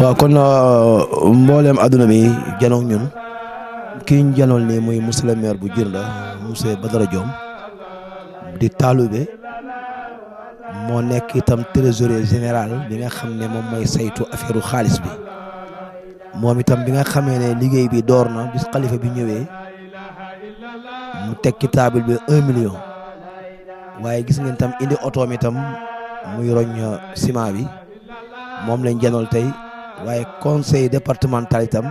waaw kon mboolem adduna bi janoog ñun kii ñu janool nii muy monsieur le maire bu Djirnda monsieur Badara Diome di taalibe moo nekk itam trésorier général bi nga xam ne moom mooy saytu affaire xaalis bi moom itam bi nga xamee ne liggéey bi door na bis xalifa bi ñëwee mu teg ci table bi 1 million waaye gis ngeen tam indi otoom itam muy roñ ciment bi moom lañ janool tey waaye conseil départemental itam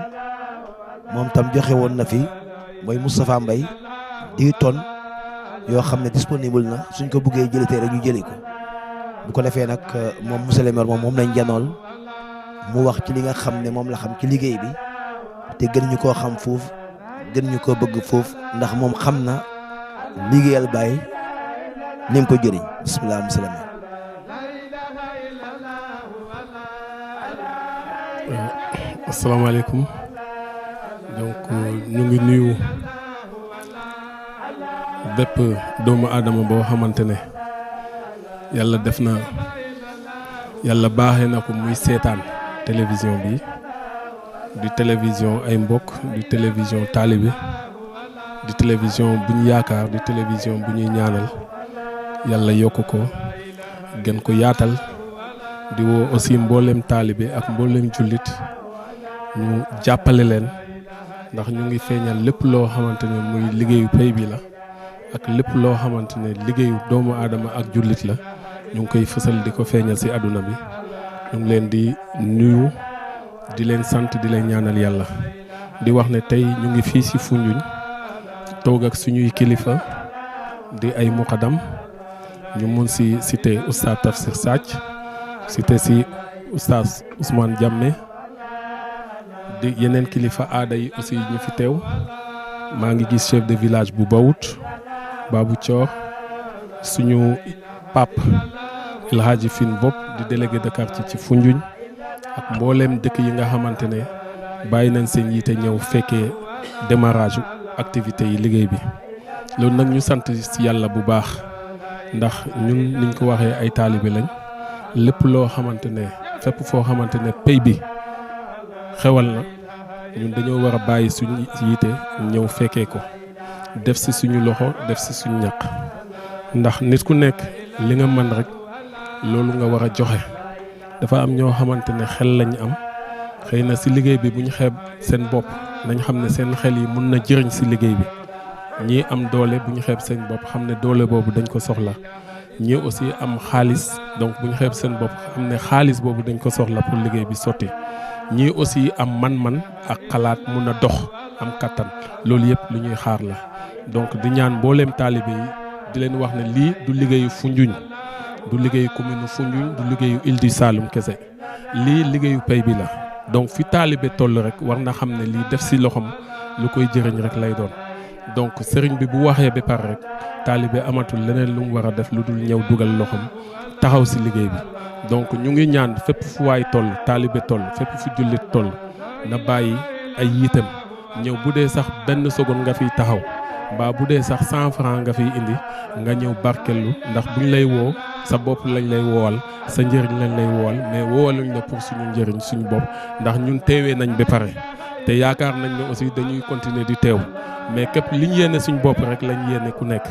moom tam joxe woon na fi mooy Moustapha Mbaye 10 tonnes yoo xam ne disponible na suñ ko bëggee jëlee tey rek ñu jëli ko bu ko defee nag moom monsieur le maire moom lañ janool mu wax ci li nga xam ne moom la xam ci liggéey bi te gën ñu koo xam foofu gën ñu koo bëgg foofu ndax moom xam na liggéeyal Baye ni mu ko jëriñ bisimilah monsieur le maire. asalaamaaleykum donc ñu ngi nuyu bépp doomu aadama boo xamante ne yàlla def na yàlla baaxee na ko muy seetaan télévision bi di télévision ay mbokk di télévision taalibe di télévision bu ñu yaakaar di télévision bu ñuy ñaanal yàlla yokk ko gën ko yaatal di woo aussi mboolem taalibe ak mboolem jullit ñu jàppale leen ndax ñu ngi feeñal lépp loo xamante ne muy liggéeyu pay bi la ak lépp loo xamante ne liggéeyu doomu aadama ak jullit la ñu ngi koy fësal di ko feeñal ci àdduna bi ñu ngi leen di nuyu di leen sant di leen ñaanal yàlla di wax ne tey ñu ngi fii ci Foundiougne toog ak suñuy kilifa di ay muqaddam ñu mun ci cité oustaz Tafsir Sadj cité ci oustaz Ousmane Diamé di yeneen kilifa aada yi aussi ñu fi teew maa ngi gis chef de village bu Bawut Babou Thior suñu pape El Hadji Fine Bopp di délégué de quartier ci Foundiougne ak mbooleem dëkk yi nga xamante ne bàyyi nañ seen yiite ñëw fekkee démarrage activité yi liggéey bi loolu nag ñu sant ci yàlla bu baax ndax ñun niñ ko waxee ay taalibe lañ lépp loo xamante ne fépp foo xamante ne pay bi xewal na ñun dañoo war a bàyyi suñu yiite ñëw fekkee ko def ci suñu loxo def ci suñu ñaq ndax nit ku nekk li nga mën rek loolu nga war a joxe dafa am ñoo xamante ne xel lañ am xëy na ci liggéey bi bu ñu xeeb seen bopp nañ xam ne seen xel yi mun na jëriñ ci liggéey bi ñii am doole bu ñu xeeb seen bopp xam ne doole boobu dañ ko soxla ñii aussi am xaalis donc bu ñu xeeb seen bopp xam ne xaalis boobu dañ ko soxla pour liggéey bi sotti ñii aussi am man-man ak xalaat mun a dox am kattan loolu yëpp lu ñuy xaar la donc di ñaan mbooleem taalibe yi di leen wax ne lii du liggéeyu Foundiougne du liggéeyu commune Foundiougne du liggéeyu Île du Saloum kese lii liggéeyu pay bi la donc fi taalibe toll rek war na xam ne lii def ci loxoom lu koy jëriñ rek lay doon donc sëriñ bi bu waxee ba pare rek taalibe amatul leneen lu mu war a def lu dul ñëw dugal loxoom taxaw ci liggéey bi donc ñu ngi ñaan fépp fu waay toll taalibe toll fépp fu jullit toll na bàyyi ay yiitam ñëw bu dee sax benn seconde nga fiy taxaw mbaa bu dee sax 100 francs nga fiy indi nga ñëw barkellu ndax buñ lay woo sa bopp lañ lay woowal sa njëriñ lañ lay woowal mais woowaluñ la pour suñu njëriñ suñu bopp ndax ñun teewee nañ ba pare te yaakaar nañ ne aussi dañuy continuer di teew mais képp liñ yéene suñu bopp rek lañ yéene ku nekk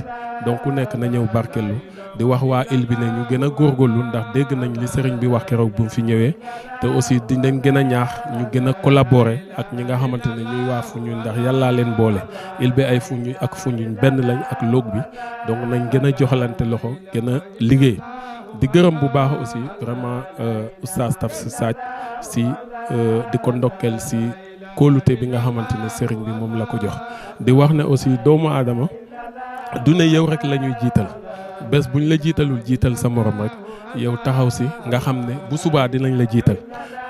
donc ku nekk na ñëw barkellu di wax waa île bi ne ñu gën a góorgóorlu ndax dégg nañ li sëriñ bi wax keroog bu mu fi ñëwee te aussi dinañ gën a ñaax ñu gën a collaborer ak ñi nga xamante ne ñuy waa Foundiougne ndax yàllaa leen boole île bi ay Foundiougne ak Foundiougne benn lañ ak lóog bi donc nañ gën a joxalante loxo gën a liggéey di gërëm bu baax aussi vraiment oustaz Tafsir Sadj si di ko ndokkeel si kóolute bi nga xamante ne sëriñ bi moom la ko jox di wax ne aussi doomu aadama du ne yow rek la ñuy jiital bés buñ la jiitalul jiital sa morom rek yow taxaw si nga xam ne bu subaa dinañ la jiital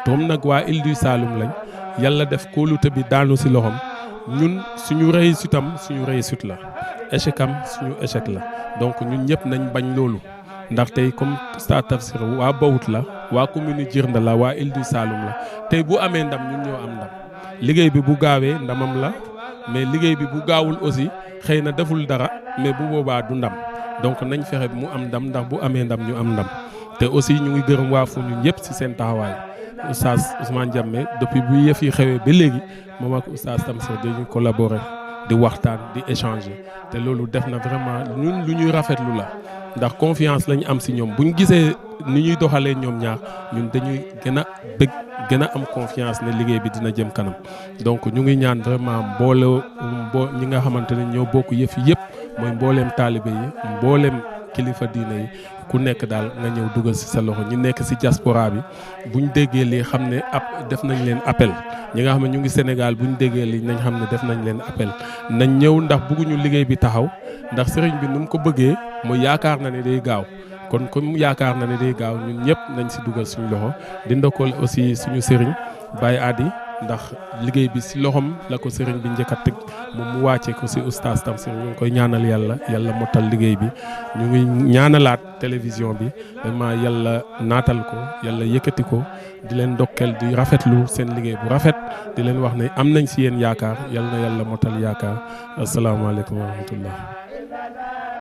toom nag waa Île du Saloum lañ yàlla def kóolute bi daanu si loxom ñun suñu réussite am suñu réussite la échec am suñu échec la donc ñun ñëpp nañ bañ loolu ndax tey comme Oustaz Tafsir waa Bawut la waa commune Djirnda la waa Île du Saloum la tey bu amee ndam ñun ñoo am ndam liggéey bi bu gaawee ndamam la mais liggéey bi bu gaawul aussi xëy na deful dara mais bu boobaa du ndam donc nañ fexe mu am ndam ndax bu amee ndam ñu am ndam te aussi ñu ngi gërëm waa Foundiougne yëpp ci seen taxawaay oustaz Ousmane Diamé depuis bu yëf yi xewee ba léegi moom ak oustaz Tamsir dañuy collaborer di waxtaan di échanger te loolu def na vraiment ñun lu ñuy rafetlu la ndax confiance lañu am si ñoom bu ñu gisee ni ñuy doxalee ñoom ñaar ñun dañuy gën a bëgg gën a am confiance ne liggéey bi dina jëm kanam donc ñu ngi ñaan vraiment ñi nga xamante ne ñoo bokk yëf yëpp mooy mbooleem taalibe yi mbooleem kilifa diine yi ku nekk daal nga ñëw dugal ci sa loxo ñu nekk ci diaspora bi buñ déggee lii xam ne def nañ leen appel ñi nga xam ne ñu ngi Sénégal buñ déggee lii nañ xam ne def nañ leen appel nañ ñëw ndax bëgguñu liggéey bi taxaw ndax sëriñ bi nu mu ko bëggee mooy yaakaar na ne day gaaw kon comme yaakaar na ne day gaaw ñun ñëpp nañ ci dugal suñu loxo di ndokkal aussi suñu sëriñ Baye Adi ndax liggéey bi ci loxom la ko sëriñ bi njëkk a teg moom mu wàccee ko ci oustaz Tamsir ñu ngi koy ñaanal yàlla mottal liggéey bi ñu ngi ñaanalaat télévision bi vraiment yàlla naatal ko yàlla yëkkati ko di leen ndokkeel di rafetlu seen liggéey bu rafet di leen wax ne am nañ ci yéen yaakaar yal na yàlla mottal yaakaar asalaamaaleykum wa rahmatullah